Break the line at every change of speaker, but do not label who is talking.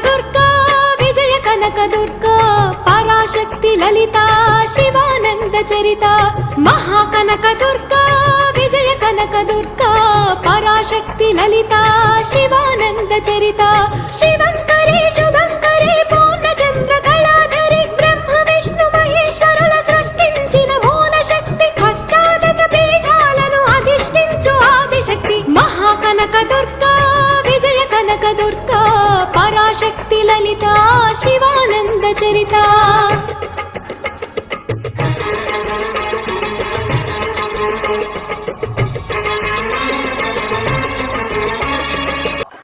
దుర్గా విజయ కనక దుర్గా పరాశక్తి లలిత శివానంద చరిత మహాకనక దుర్గా విజయ కనక దుర్గా పరాశక్తి లలిత శివానంద చరిత శివంకరి శుభంకరి పూర్ణచంద్ర కళాధరి బ్రహ్మ విష్ణు మహేశ్వరుల సృష్టించిన మూల శక్తి అష్టాదశ పీఠాలను అధిష్ఠించు ఆదిశక్తి మహాకనక దుర్గా విజయ కనక దుర్గా పరాశక్తి లలిత శివానంద చరిత